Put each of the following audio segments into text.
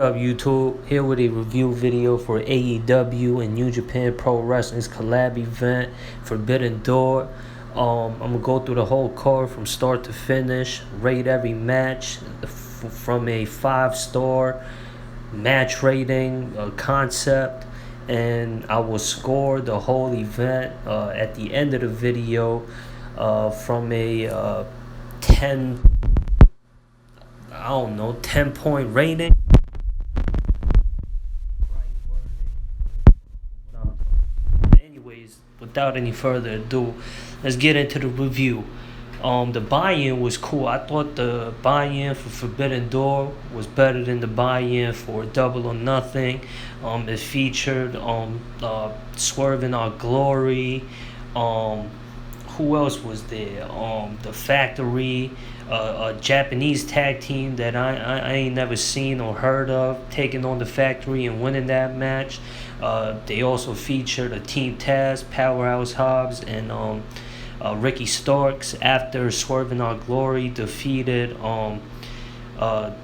Up YouTube, here with a review video for AEW and New Japan Pro Wrestling's collab event, Forbidden Door. I'm gonna go through the whole card from start to finish, rate every match from a 5-star match rating concept, and I will score the whole event at the end of the video from a 10, 10-point rating. Anyways, without any further ado, let's get into the review. The buy-in was cool. I thought the buy-in for Forbidden Door was better than the buy-in for Double or Nothing. It featured Swerve in Our Glory. Who else was there? The Factory, a Japanese tag team that I ain't never seen or heard of, taking on the Factory and winning that match. They also featured a Team Taz, Powerhouse Hobbs, and Ricky Starks. After Swerve in Our Glory defeated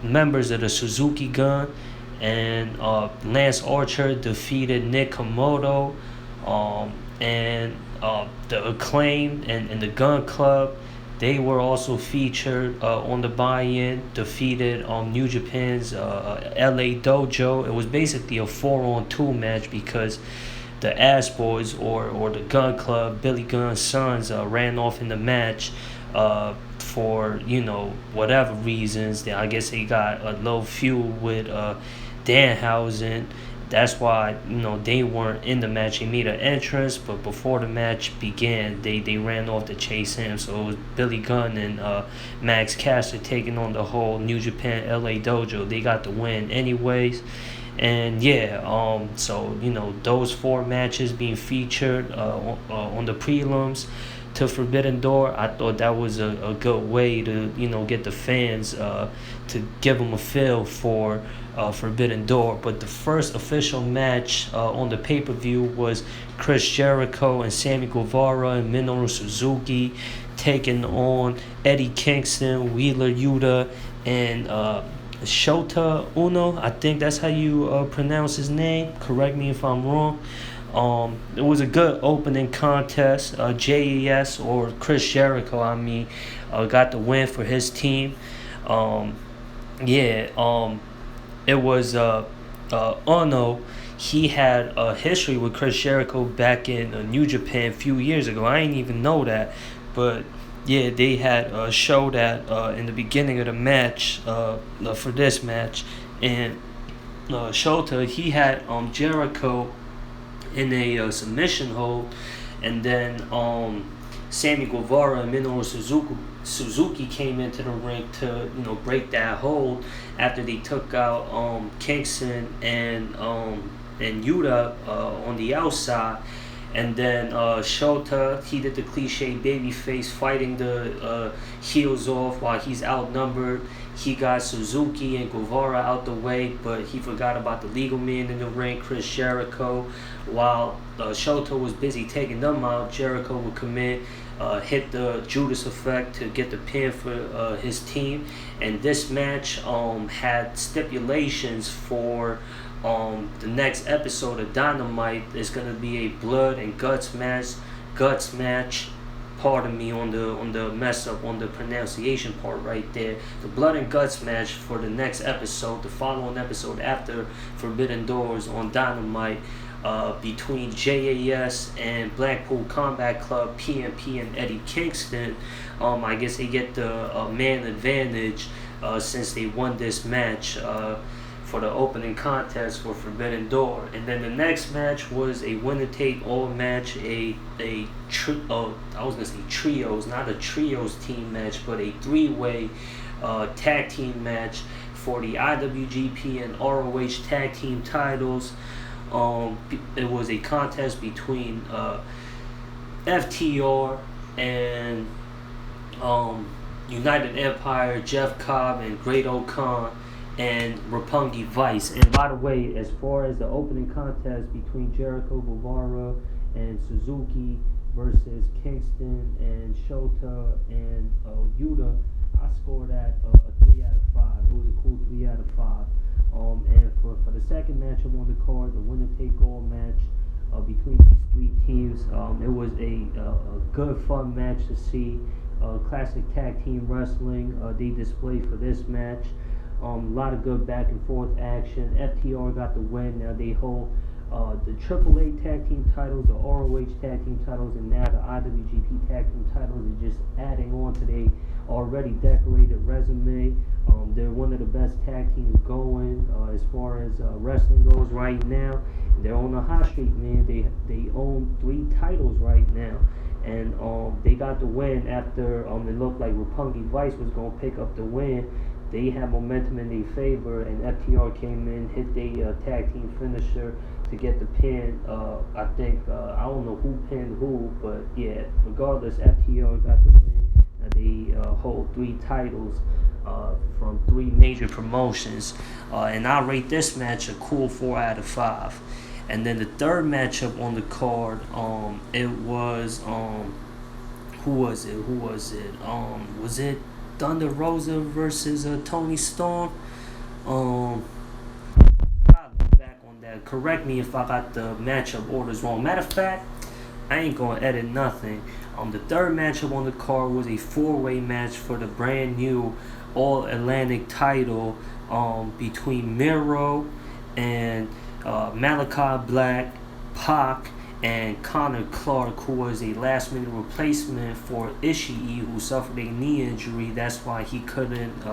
members of the Suzuki Gun, and Lance Archer defeated Nick Komodo, and the Acclaim and the Gun Club. They were also featured on the buy-in, defeated New Japan's LA Dojo. It was basically a 4-on-2 match because the Ass Boys or the Gun Club, Billy Gunn's sons, ran off in the match for, whatever reasons. I guess they got a low feud with Danhausen. That's why, they weren't in the match. They made an entrance, but before the match began, they ran off to chase him. So it was Billy Gunn and Max Caster taking on the whole New Japan LA Dojo. They got the win anyways. And so, those 4 matches being featured on the prelims to Forbidden Door, I thought that was a good way to, get the fans to give them a feel for Forbidden Door. But the first official match on the pay-per-view was Chris Jericho and Sammy Guevara and Minoru Suzuki taking on Eddie Kingston, Wheeler Yuta, and Shota Umino. I think that's how you pronounce his name. Correct me if I'm wrong. It was a good opening contest. JAS, or Chris Jericho, got the win for his team. It was Ono. He had a history with Chris Jericho back in New Japan a few years ago. I didn't even know that, but yeah, they had showed that in the beginning of the match for this match, and Shota, he had Jericho in a submission hold, and then Sammy Guevara and Minoru Suzuki came into the ring to break that hold after they took out Kingston and Yuta on the outside. And then Shota, he did the cliche babyface, fighting the heels off while he's outnumbered. He got Suzuki and Guevara out the way, but he forgot about the legal man in the ring, Chris Jericho. While Shota was busy taking them out, Jericho would come in, hit the Judas effect to get the pin for his team. And this match had stipulations for the next episode of Dynamite. Is going to be a blood and guts match. Pardon me on the mess up on the pronunciation part right there. The blood and guts match for the next episode, the following episode after Forbidden Doors on Dynamite, between JAS and Blackpool Combat Club, PMP, and Eddie Kingston. I guess they get the man advantage since they won this match for the opening contest for Forbidden Door. And then the next match was a winner-take-all match, I was going to say trios, not a trios team match, but a 3-way tag team match for the IWGP and ROH tag team titles. It was a contest between FTR and United Empire, Jeff Cobb and Great O'Khan, and Roppongi Vice. And by the way, as far as the opening contest between Jericho, Guevara, and Suzuki versus Kingston and Shota and Yuta, I scored that a 3 out of 5. It was a cool 3 out of 5. And for the second matchup on the card, the winner take all match between these three teams, it was a good fun match to see. Classic tag team wrestling they displayed for this match. A lot of good back and forth action. FTR got the win. Now they hold the AAA tag team titles, the ROH tag team titles, and now the IWGP tag team titles are just adding on to their already decorated resume. They're one of the best tag teams going as far as wrestling goes right now. They're on a hot streak, man. They own 3 titles right now. And they got the win after it looked like Roppongi Vice was going to pick up the win. They had momentum in their favor, and FTR came in, hit their tag team finisher to get the pin. I think, I don't know who pinned who, but yeah, regardless, FTR got the win. They hold 3 titles from 3 major promotions. And I rate this match a cool 4 out of 5. And then the third matchup on the card, it was who was it? Was it Thunder Rosa versus Toni Storm? I'll look back on that. Correct me if I got the matchup orders wrong. Matter of fact, I ain't gonna edit nothing. The third matchup on the card was a 4-way match for the brand new All Atlantic title between Miro and Malakai Black, Pac, and Connor Clark, who was a last-minute replacement for Ishii, who suffered a knee injury. That's why he couldn't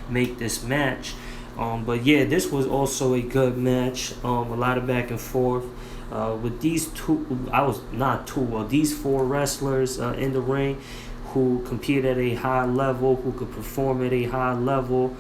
make this match. But yeah, this was also a good match. A lot of back and forth. With these these 4 wrestlers in the ring who compete at a high level, who could perform at a high level.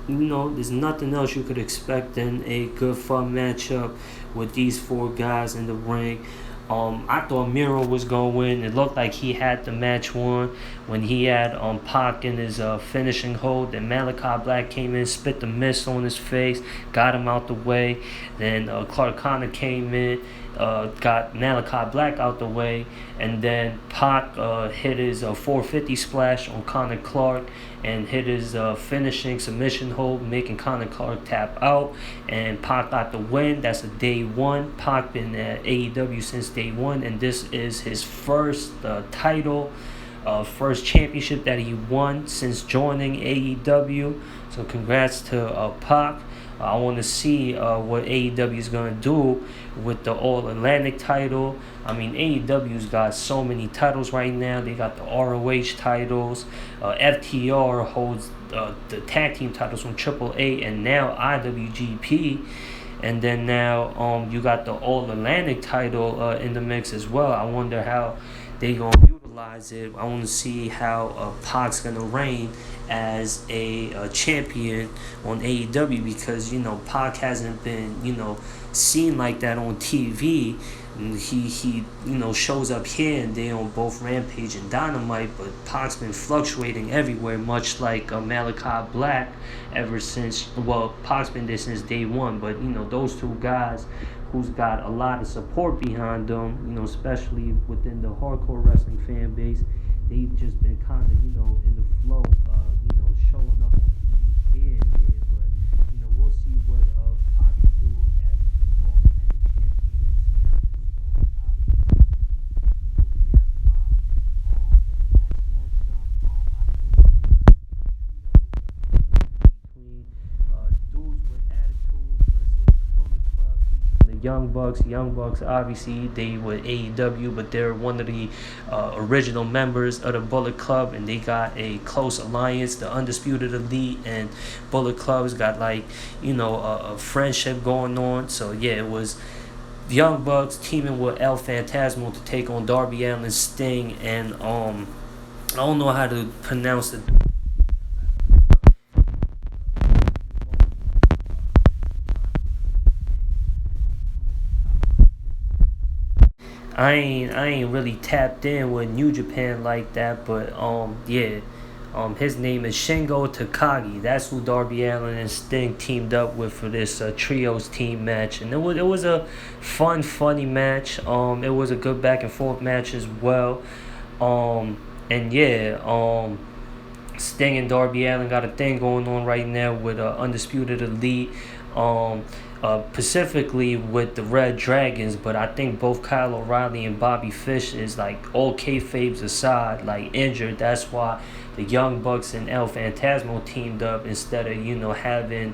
There's nothing else you could expect in a good fun matchup with these 4 guys in the ring. I thought Miro was going to win. It looked like he had the match won when he had Pac in his finishing hold. Then Malakai Black came in, spit the mist on his face, got him out the way. Then Clark Connor came in, got Malakai Black out the way. And then Pac hit his 450 splash on Connor Clark and hit his finishing submission hold, making Connor Clark tap out. And Pac got the win. That's a day 1. Pac been at AEW since day 1, and this is his first title, first championship that he won since joining AEW. So congrats to Pac. I want to see what AEW is going to do with the All Atlantic title. I mean, AEW's got so many titles right now. They got the ROH titles. FTR holds the tag team titles from AAA and now IWGP. And then now you got the All Atlantic title in the mix as well. I wonder how they going to utilize it. I want to see how Pac's going to reign as a champion on AEW, because Pac hasn't been seen like that on TV. And he shows up here and there on both Rampage and Dynamite, but Pac's been fluctuating everywhere, much like Malakai Black ever since. Well, Pac's been there since day 1, but those 2 guys who's got a lot of support behind them, especially within the hardcore wrestling fan base, they've just been kind of in the flow, showing up on TV here and there. But we'll see what Pac can do as the All-Atlantic champion and see how things go. Young Bucks, obviously, they were AEW, but they're one of the original members of the Bullet Club, and they got a close alliance. The Undisputed Elite and Bullet Club's got a friendship going on. So yeah, it was Young Bucks teaming with El Phantasmo to take on Darby Allin, Sting, and I don't know how to pronounce it. I ain't really tapped in with New Japan like that, but his name is Shingo Takagi. That's who Darby Allin and Sting teamed up with for this trios team match, and it was a funny match. It was a good back and forth match as well. Sting and Darby Allin got a thing going on right now with Undisputed Elite. Specifically with the Red Dragons, but I think both Kyle O'Reilly and Bobby Fish is like all kayfabes aside, like injured. That's why the Young Bucks and El Phantasmo teamed up instead of having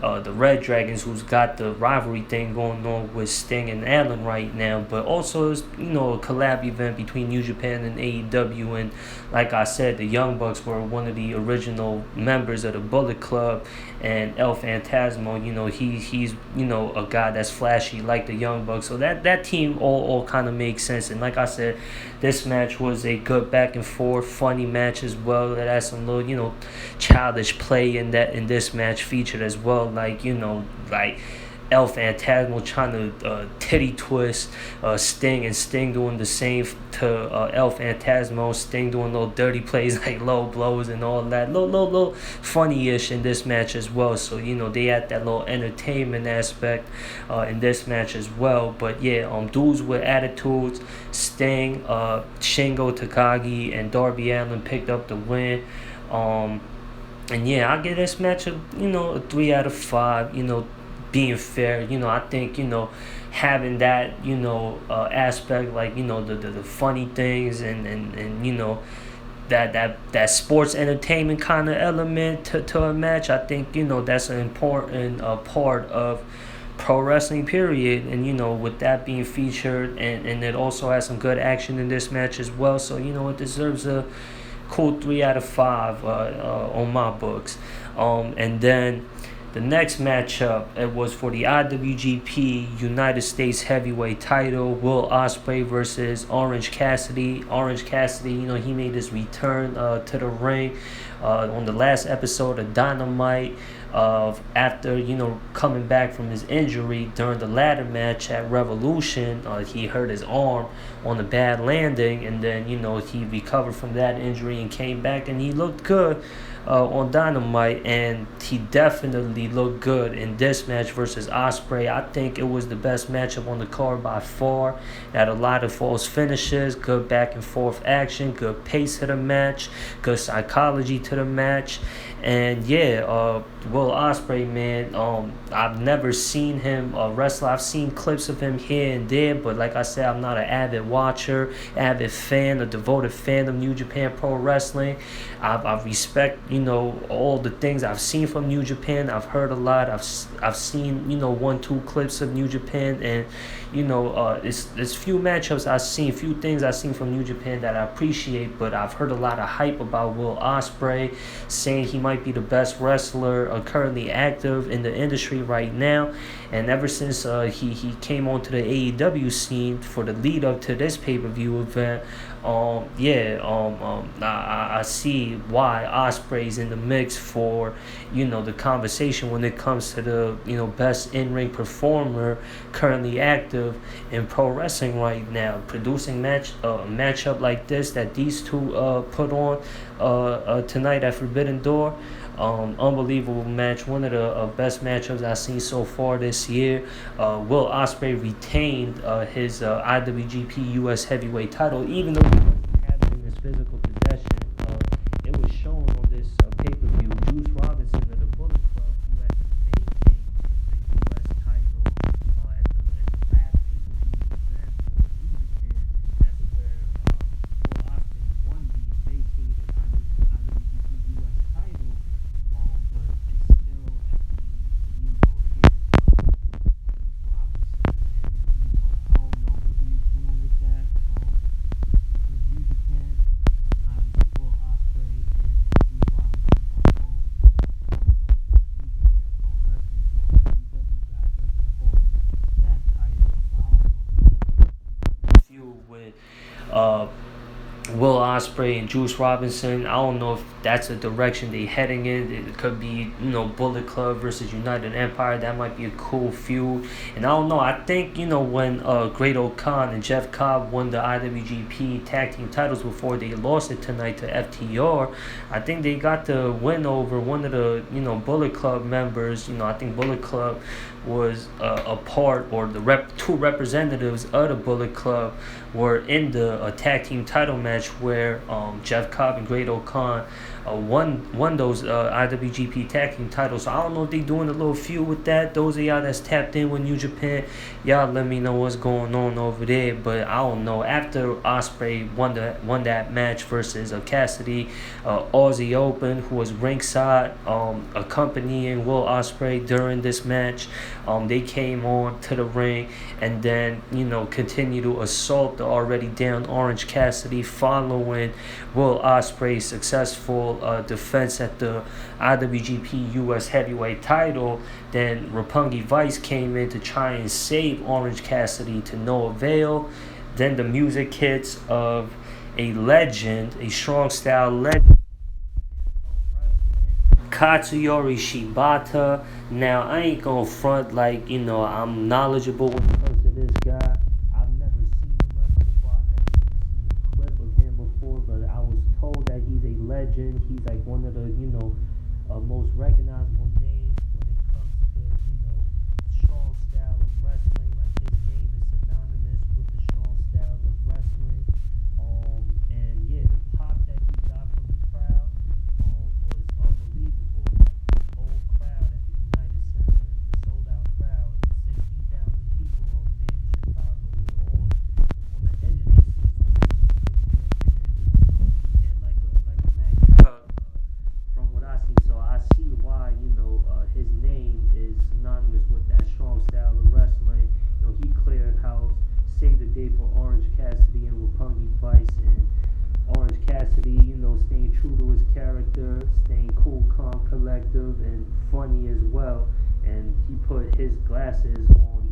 the Red Dragons, who's got the rivalry thing going on with Sting and Allen right now. But also, it's a collab event between New Japan and AEW. And like I said, the Young Bucks were one of the original members of the Bullet Club, and El Phantasmo, he's a guy that's flashy like the Young Bucks. So that team all kind of makes sense. And like I said, this match was a good back and forth, funny match as well. That had some little childish play in this match featured as well. Like El Phantasmo trying to titty twist Sting, and Sting doing the same to El Phantasmo. Sting doing little dirty plays like low blows and all that. Little funny-ish in this match as well. So, they had that little entertainment aspect in this match as well. But, yeah, dudes with attitudes, Sting, Shingo Takagi, and Darby Allin picked up the win. And, yeah, I give this match a 3 out of 5, being fair. I think having that aspect, like the funny things and that sports entertainment kind of element to a match. I think that's an important part of pro wrestling period. And with that being featured, and it also has some good action in this match as well. So it deserves a cool 3 out of 5 on my books. And then the next matchup, it was for the IWGP United States Heavyweight title. Will Ospreay versus Orange Cassidy. Orange Cassidy, he made his return to the ring on the last episode of Dynamite. After coming back from his injury during the ladder match at Revolution, he hurt his arm on a bad landing, and then he recovered from that injury and came back, and he looked good on Dynamite, and he definitely looked good in this match versus Ospreay. I think it was the best matchup on the card by far. It had a lot of false finishes, good back and forth action, good pace to the match, good psychology to the match. And Will Ospreay, man, I've never seen him wrestle. I've seen clips of him here and there, but like I said, I'm not an avid watcher, avid fan, a devoted fan of New Japan Pro Wrestling. I respect, all the things I've seen from New Japan. I've heard a lot. I've seen, 1-2 clips of New Japan, and it's few matchups I've seen, few things I've seen from New Japan that I appreciate, but I've heard a lot of hype about Will Ospreay, saying he might be the best wrestler currently active in the industry right now. And ever since he came onto the AEW scene for the lead up to this pay-per-view event, I see why Ospreay's in the mix for the conversation when it comes to the best in-ring performer currently active in pro wrestling right now. Producing matchup like this that these two put on tonight at Forbidden Door. Unbelievable match, one of the best matchups I've seen so far this year. Will Ospreay retained his IWGP US Heavyweight title, even though he doesn't have it in his physical possession. It was shown on this pay-per-view. Juice Robinson of the Bullet Club, who had to vacate the US title at the last pay-per-view event for New Japan. That's where Will Ospreay won the vacated IWGP US title. But it's still at the hands of Juice Robinson, and I don't know what he's doing with that in New Japan. Obviously, Will Ospreay and Juice Robinson are both former New Japan Pro Wrestling, so AEW guy doesn't hold that title. So I don't know if feud with Will Ospreay and Juice Robinson. I don't know if that's a direction they heading in. It could be, Bullet Club versus United Empire. That might be a cool feud. And I don't know. I think, when Great Khan and Jeff Cobb won the IWGP tag team titles before they lost it tonight to FTR, I think they got the win over one of the, Bullet Club members. I think Bullet Club was a part, or the two representatives of the Bullet Club were in the tag team title match where Jeff Cobb and Great Khan won those IWGP Tag Team titles. So I don't know if they doing a little feud with that. Those of y'all that's tapped in with New Japan, y'all let me know what's going on over there. But I don't know. After Ospreay won that match versus Cassidy, Aussie Open, who was ringside accompanying Will Ospreay during this match, they came on to the ring and then continue to assault the already down Orange Cassidy following Will Ospreay's successful defense at the IWGP US Heavyweight title. Then Roppongi Vice came in to try and save Orange Cassidy to no avail. Then the music hits of a legend, a strong style legend, Katsuyori Shibata. Now, I ain't gonna front like, I'm knowledgeable when it comes to this guy. I've never seen him wrestle before. I've never seen a clip of him before, but I was told that he's a legend. He's like one of the, most recognizable names when it comes to, strong style of wrestling. Like, his name is synonymous with the strong style of wrestling. And yeah, the pop that he got from the crowd was unbelievable. Like, the whole crowd at the United Center, the sold out crowd, 16,000 people over there in Chicago were all on the edge of their seats when he hit like a match from what I see. So I see why, his name is synonymous with that strong style of wrestling. He cleared house, saved the day for Orange Cassidy and Roppongi Vice, and Orange Cassidy, staying true to his character, staying cool, calm, collective, and funny as well. And he put his glasses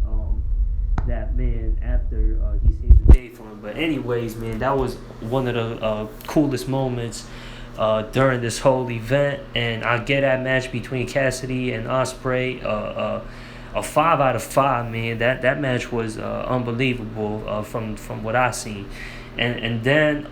on that man after he saved the day for him. But anyways, man, that was one of the coolest moments during this whole event. And I get that match between Cassidy and Ospreay a 5 out of 5, man. That match was unbelievable from what I seen. And then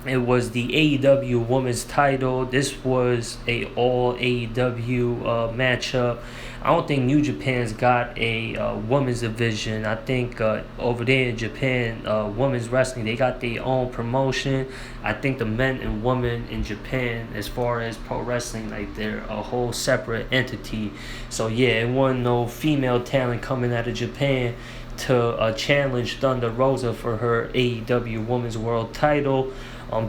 it was the AEW Women's title. This was a all AEW matchup. I don't think New Japan's got a women's division. I think over there in Japan, women's wrestling, they got their own promotion. I think the men and women in Japan, as far as pro wrestling, like they're a whole separate entity. So yeah, it wasn't no female talent coming out of Japan to challenge Thunder Rosa for her AEW Women's World title.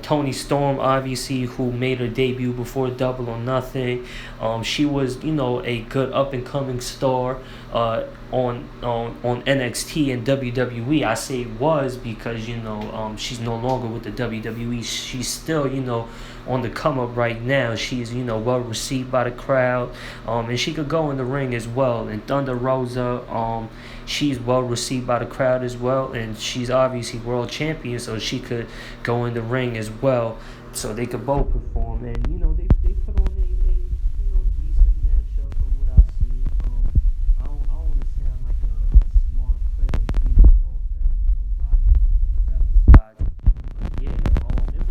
Toni Storm, obviously, who made her debut before Double or Nothing. She was, a good up-and-coming star on NXT and WWE. I say was because, she's no longer with the WWE. She's still, on the come-up right now. She's, well-received by the crowd. And she could go in the ring as well. And Thunder Rosa, she's well-received by the crowd as well. And she's obviously world champion, so she could go in the ring as well. So they could both perform. And, they put on a decent matchup from what I see. I don't want to sound like a smart critic, no offense to nobody on whatever side. But yeah, it was like a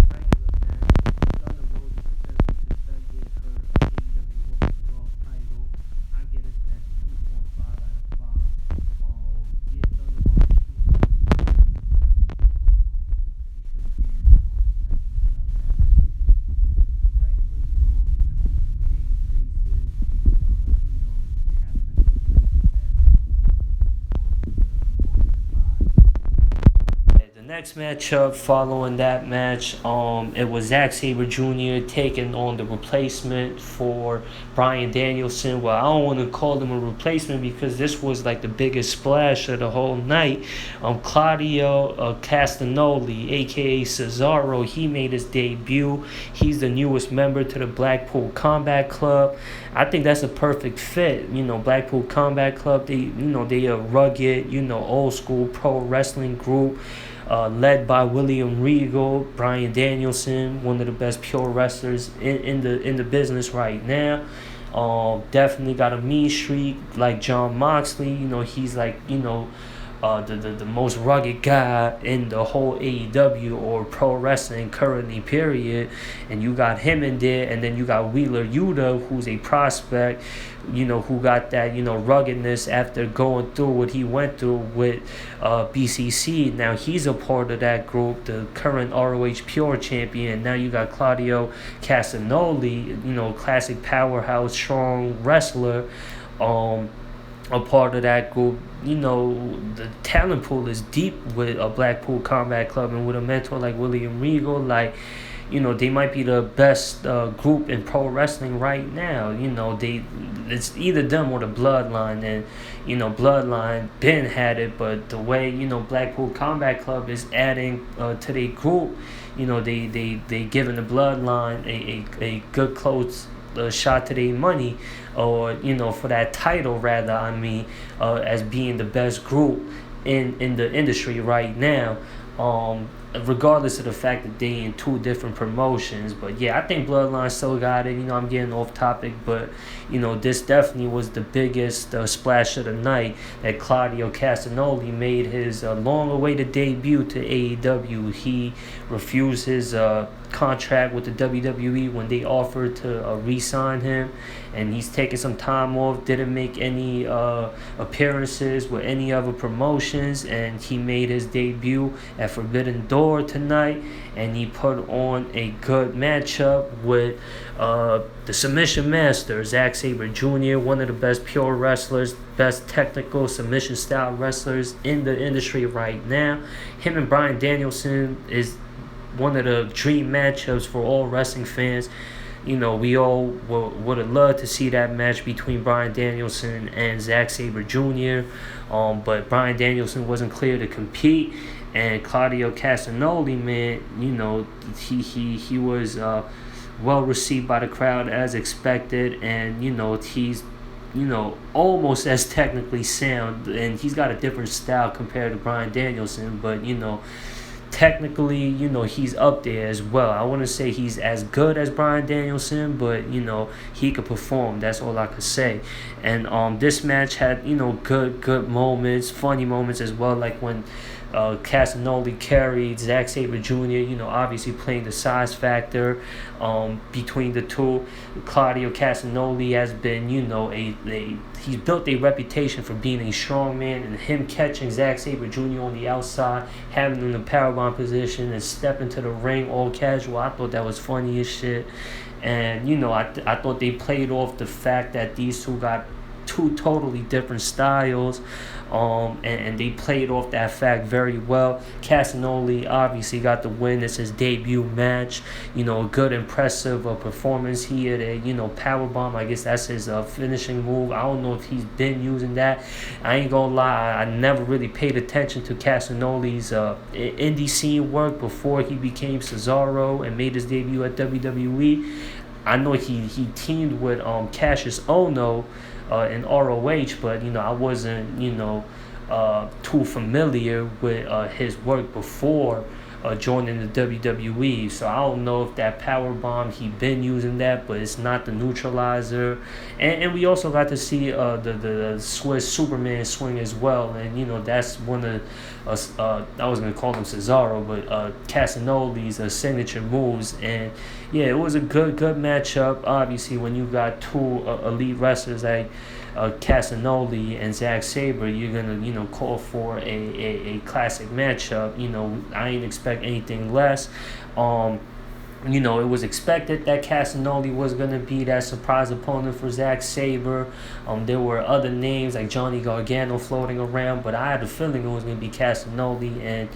regular match. Thunder Rosa successfully defended her AEW Women's World title. I get it at 2.5 out of 5. Yeah, Thunder Rosa. Next matchup following that match, it was Zack Sabre Jr. taking on the replacement for Bryan Danielson. Well, I don't want to call him a replacement because this was like the biggest splash of the whole night. Claudio Castagnoli, aka Cesaro, he made his debut. He's the newest member to the Blackpool Combat Club. I think that's a perfect fit. Blackpool Combat Club, they a rugged, old school pro wrestling group. Led by William Regal, Bryan Danielson, one of the best pure wrestlers in the business right now. Definitely got a mean streak like Jon Moxley. He's like the most rugged guy in the whole AEW or pro wrestling currently, period. And you got him in there, and then you got Wheeler Yuta, who's a prospect, who got that, ruggedness after going through what he went through with BCC. Now he's a part of that group, the current ROH Pure Champion. Now you got Claudio Castagnoli, classic powerhouse, strong wrestler. A part of that group. The talent pool is deep with a Blackpool Combat Club, and with a mentor like William Regal, they might be the best group in pro wrestling right now. It's either them or the Bloodline, and Bloodline Ben had it, but the way Blackpool Combat Club is adding to their group, they giving the Bloodline a good close shot to their money, or for that title rather. As being the best group in the industry right now. Regardless of the fact that they in two different promotions. But yeah, I think Bloodline still got it. I'm getting off topic, but this definitely was the biggest splash of the night, that Claudio Castagnoli made his long-awaited debut to AEW. He refused his contract with the WWE when they offered to re-sign him, and he's taking some time off, didn't make any appearances with any other promotions, and he made his debut at Forbidden Door tonight, and he put on a good matchup with the Submission Master, Zack Sabre Jr., one of the best pure wrestlers, best technical submission style wrestlers in the industry right now. Him and Bryan Danielson is one of the dream matchups for all wrestling fans. We all would have loved to see that match between Bryan Danielson and Zack Sabre Jr., but Bryan Danielson wasn't clear to compete, and Claudio Castagnoli, man, he was well received by the crowd as expected, and he's almost as technically sound, and he's got a different style compared to Bryan Danielson, but technically, he's up there as well. I wouldn't say he's as good as Bryan Danielson, but he could perform. That's all I could say. And this match had good moments, funny moments as well, like when Castagnoli carried Zack Sabre Jr., obviously playing the size factor between the two. Claudio Castagnoli has been, he's built a reputation for being a strong man, and him catching Zack Sabre Jr. on the outside, having him in the powerbomb position, and step into the ring all casual. I thought that was funny as shit. And, I thought they played off the fact that these two got two totally different styles, and they played off that fact very well. Castagnoli obviously got the win. It's his debut match. A good, impressive performance. He had a powerbomb. I guess that's his finishing move. I don't know if he's been using that. I ain't gonna lie, I never really paid attention to Castagnoli's indie scene work before he became Cesaro and made his debut at WWE. I know he teamed with Cassius Ohno in ROH, but I wasn't too familiar with his work before joining the WWE. So I don't know if that power bomb he been using that, but it's not the neutralizer. And we also got to see the Swiss Superman swing as well, and that's one of I was gonna call him Cesaro, but Castagnoli's signature moves. And yeah, it was a good matchup. Obviously, when you got two elite wrestlers like Castagnoli and Zack Sabre, you're gonna call for a classic matchup. I ain't expect anything less. It was expected that Castagnoli was going to be that surprise opponent for Zack Sabre. There were other names like Johnny Gargano floating around, but I had a feeling it was going to be Castagnoli, and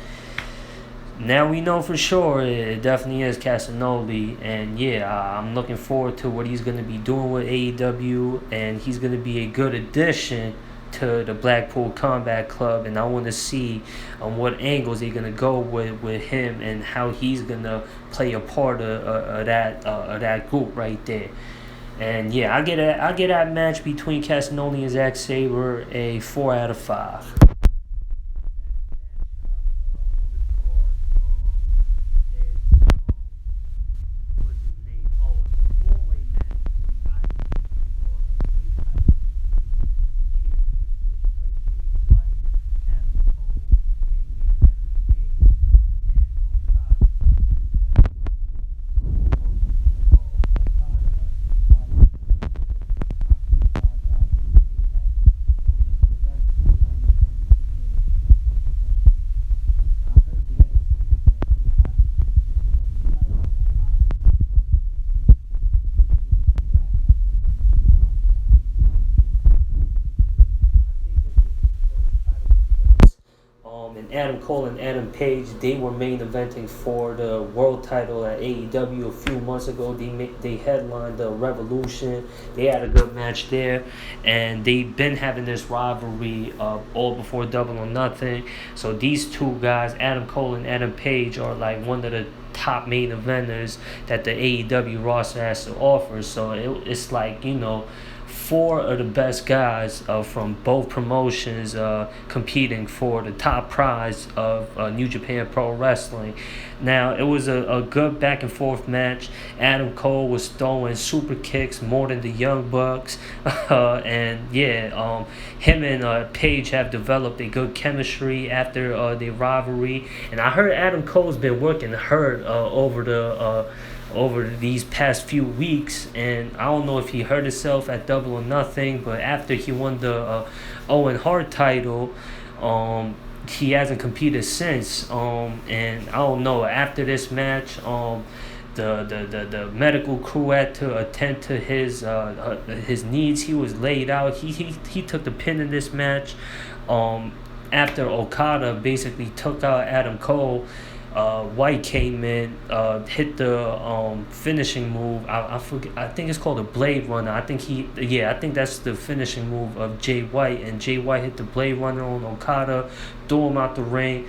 now we know for sure it definitely is Castagnoli. And yeah, I'm looking forward to what he's going to be doing with AEW, and he's going to be a good addition to the Blackpool Combat Club, and I want to see what angles they're gonna go with him, and how he's gonna play a part of that group right there. And yeah, I get that match between Castagnoli and Zack Sabre a 4 out of 5. Adam Adam Cole and Adam Page, they were main eventing for the world title at AEW a few months ago. They headlined the Revolution. They had a good match there, and they've been having this rivalry all before Double or Nothing. So these two guys, Adam Cole and Adam Page, are like one of the top main eventers that the AEW roster has to offer. So it's like, four of the best guys from both promotions competing for the top prize of New Japan Pro Wrestling. Now, it was a good back and forth match. Adam Cole was throwing super kicks more than the Young Bucks. Him and Page have developed a good chemistry after their rivalry. And I heard Adam Cole's been working hard over these past few weeks, and I don't know if he hurt himself at Double or Nothing, but after he won the Owen Hart title, he hasn't competed since. And I don't know, after this match, the medical crew had to attend to his needs. He was laid out. He took the pin in this match. After Okada basically took out Adam Cole, White came in, hit the finishing move. I forget. I think it's called a Blade Runner. I think that's the finishing move of Jay White. And Jay White hit the Blade Runner on Okada, threw him out the ring,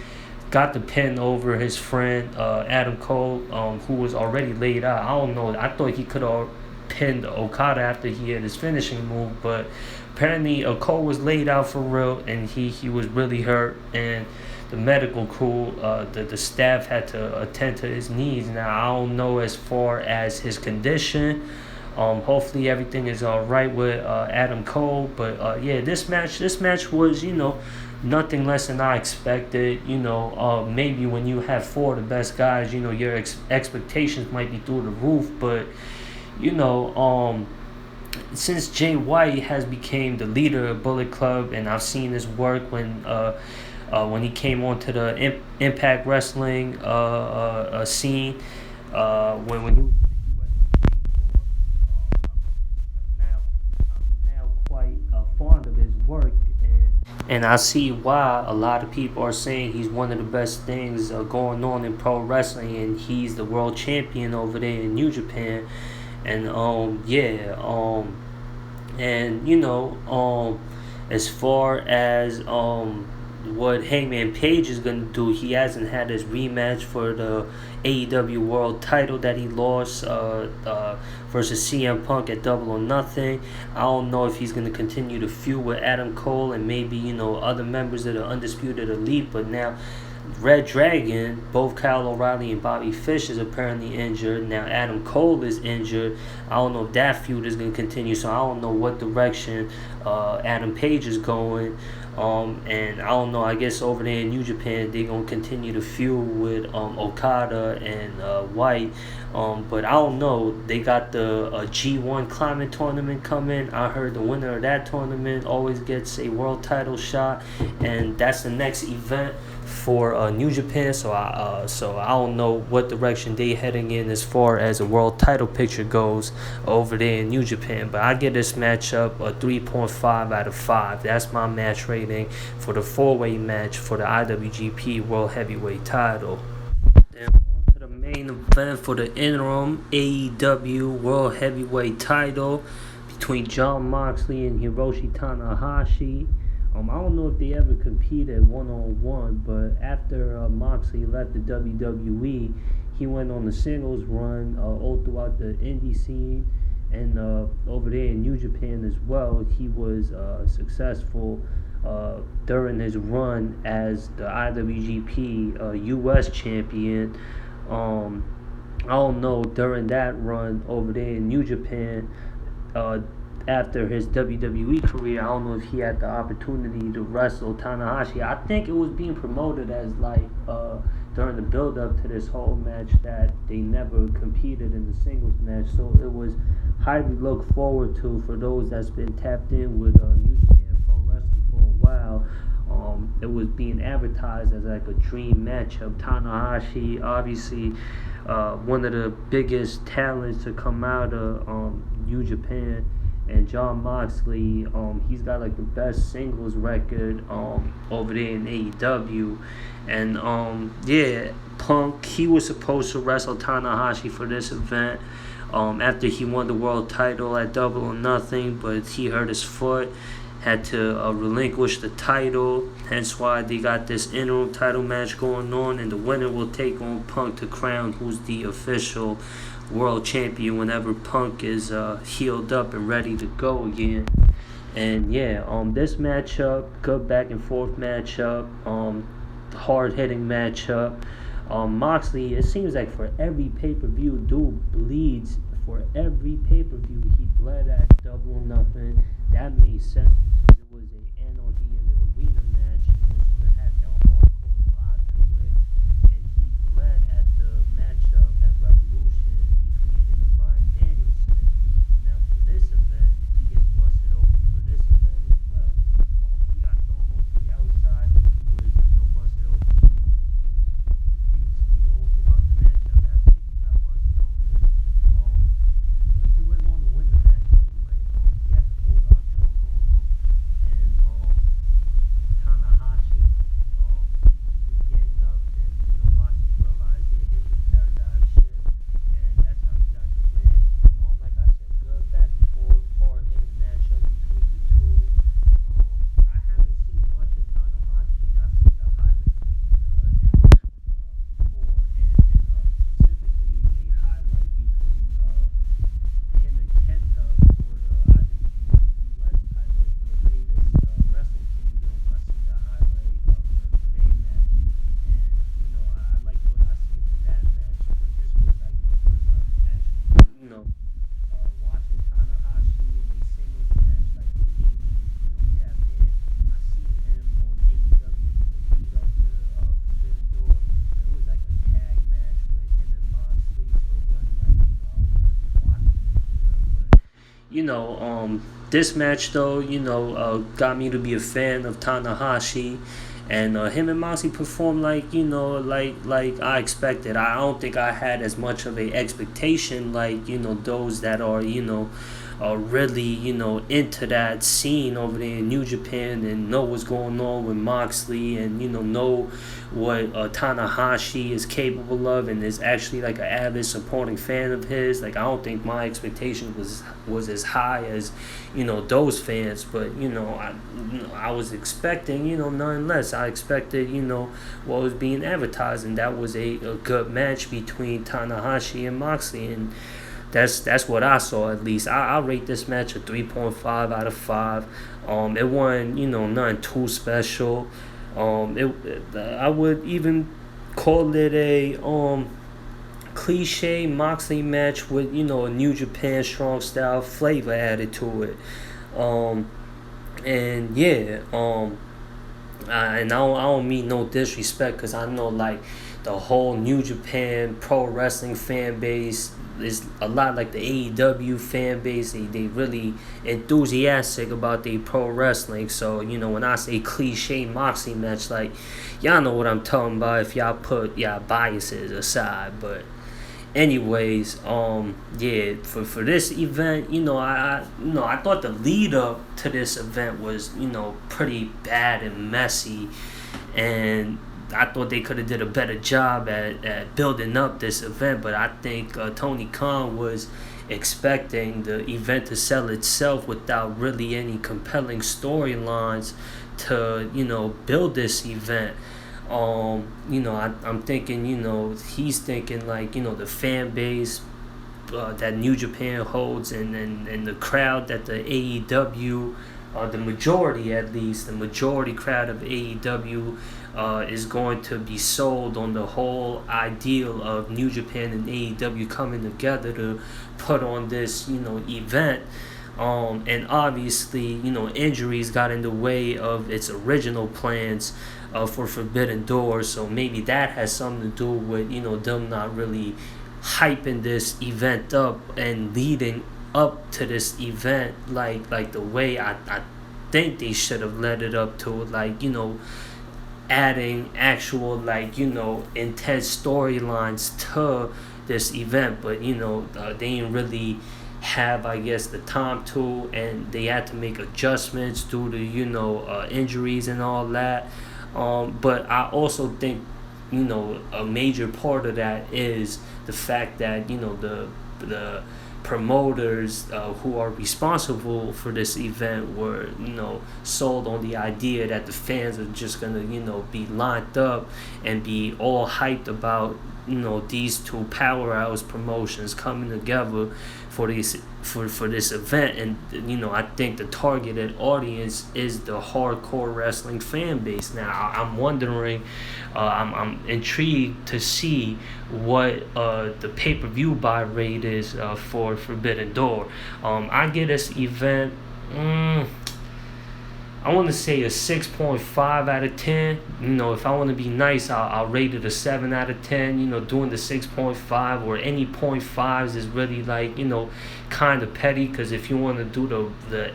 got the pin over his friend Adam Cole, who was already laid out. I don't know. I thought he could have pinned Okada after he hit his finishing move, but apparently Cole was laid out for real, and he was really hurt, and the medical crew, the staff had to attend to his needs. Now, I don't know as far as his condition. Hopefully everything is all right with Adam Cole. But this match was, nothing less than I expected. Maybe when you have four of the best guys, your expectations might be through the roof. But, since Jay White has became the leader of Bullet Club, and I've seen his work when he came onto the Impact Wrestling scene, when he was I'm now quite fond of his work, and I see why a lot of people are saying he's one of the best things going on in pro wrestling, and he's the world champion over there in New Japan, and as far as what Hangman Page is going to do, he hasn't had his rematch for the AEW World title that he lost versus CM Punk at Double or Nothing. I don't know if he's going to continue to feud with Adam Cole and maybe, other members of the Undisputed Elite, but now Red Dragon, both Kyle O'Reilly and Bobby Fish is apparently injured. Now Adam Cole is injured. I don't know if that feud is going to continue, so I don't know what direction Adam Page is going. And I don't know, I guess over there in New Japan they're going to continue to feud with Okada and White. But I don't know, they got the G1 Climbing Tournament coming. I heard the winner of that tournament always gets a world title shot, and that's the next event for New Japan. So I don't know what direction they heading in as far as a world title picture goes over there in New Japan. But I give this matchup a 3.5 out of 5. That's my match rating for the four-way match for the IWGP World Heavyweight title. Then on to the main event for the interim AEW World Heavyweight title between Jon Moxley and Hiroshi Tanahashi. I don't know if they ever competed one-on-one, but after Moxley left the WWE, he went on the singles run all throughout the indie scene, and over there in New Japan as well. He was successful during his run as the IWGP US champion. I don't know, during that run over there in New Japan, after his WWE career, I don't know if he had the opportunity to wrestle Tanahashi. I think it was being promoted as during the build-up to this whole match that they never competed in the singles match. So it was highly looked forward to for those that's been tapped in with New Japan Pro Wrestling for a while. It was being advertised as like a dream matchup. Tanahashi, obviously, one of the biggest talents to come out of New Japan. and Jon Moxley, he's got like the best singles record over there in AEW, and yeah, Punk, he was supposed to wrestle Tanahashi for this event. After he won the world title at Double or Nothing, but he hurt his foot, had to relinquish the title. Hence why they got this interim title match going on, and the winner will take on Punk to crown who's the official world champion whenever Punk is healed up and ready to go again. And yeah, this matchup, good back and forth matchup, hard hitting matchup. Moxley, it seems like for every pay per view, dude bleeds. For every pay per view, he bled at Double or Nothing. That made sense because it was a NOD in the arena match, so it had that hardcore vibe to it. And he bled at the matchup at Revolution between him and Bryan Danielson. Now for this event, he gets busted open for this event as well. He got thrown off the outside. He was, busted open profusely all throughout the matchup after he got busted open. But he went on to win the match anyway. He had the bulldog choke on him, and Tanahashi, he was getting up, and Moxley realized they hit the paradigm shift, and that's how he got the win. Like I said, good back and forth, hard hitting matchup between the two. I haven't seen much of Tanahashi. I've seen the highlights of him before, and specifically a highlight between him and Kenta for the IWGP US title for the latest Wrestle Kingdom. I seen the highlight for their match, and I like what I seen from that match. But this was like my first time actually, watching Tanahashi in a singles match like the Navy and tapped in. I seen him on AEW for beat up to Forbidden Door. It was like a tag match with him and Moxley, so it wasn't like I was really watching it for real. But this match though, got me to be a fan of Tanahashi, and him and Moxley performed like like I expected. I don't think I had as much of a expectation like those that are really into that scene over there in New Japan and know what's going on with Moxley and know what Tanahashi is capable of and is actually like an avid supporting fan of his. Like I don't think my expectation was as high as those fans, but I was expecting none less. I expected what was being advertised, and that was a good match between Tanahashi and Moxley, and that's what I saw at least. I rate this match a 3.5 out of 5. It wasn't nothing too special. I would even call it a cliche Moxley match with a New Japan strong style flavor added to it. And yeah, and I don't mean no disrespect, because I know like the whole New Japan pro wrestling fan base is a lot like the AEW fan base. They really enthusiastic about their pro wrestling. So when I say cliche Moxley match, like y'all know what I'm talking about if y'all put y'all biases aside. But anyways, yeah, for this event, I thought the lead up to this event was pretty bad and messy, and I thought they could have did a better job at building up this event. But I think Tony Khan was expecting the event to sell itself without really any compelling storylines to build this event. I'm thinking, he's thinking like, the fan base that New Japan holds and the crowd that the AEW, the majority at least, the majority crowd of AEW is going to be sold on the whole ideal of New Japan and AEW coming together to put on this, event. And obviously, injuries got in the way of its original plans for Forbidden Door, so maybe that has something to do with, them not really hyping this event up and leading up to this event like the way I think they should have led it up to it, like, adding actual intense storylines to this event. But they didn't really have, I guess, the time to, and they had to make adjustments due to injuries and all that. But I also think a major part of that is the fact that the promoters who are responsible for this event were sold on the idea that the fans are just gonna be lined up and be all hyped about these two powerhouse promotions coming together for this event. And I think the targeted audience is the hardcore wrestling fan base. Now I'm wondering, I'm intrigued to see what the pay-per-view buy rate is for Forbidden Door. I get this event, I want to say a 6.5 out of 10. If I want to be nice, I'll rate it a 7 out of 10. Doing the 6.5 or any 0.5s is really kind of petty, because if you want to do the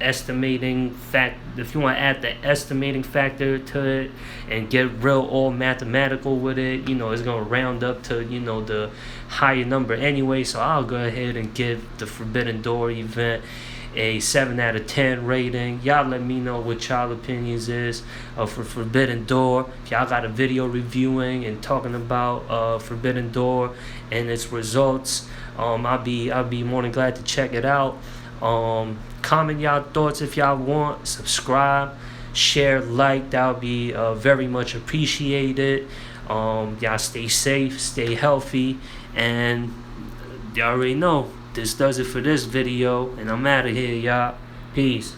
estimating fact, if you want to add the estimating factor to it and get real all mathematical with it, it's going to round up to, the higher number anyway. So I'll go ahead and give the Forbidden Door event a 7 out of 10 rating. Y'all let me know what y'all opinions is for Forbidden Door. If y'all got a video reviewing and talking about Forbidden Door and its results, I'll be more than glad to check it out. Comment y'all thoughts if y'all want. Subscribe, share, like. That would be very much appreciated. Y'all stay safe, stay healthy, and y'all already know. This does it for this video, and I'm out of here, y'all. Peace.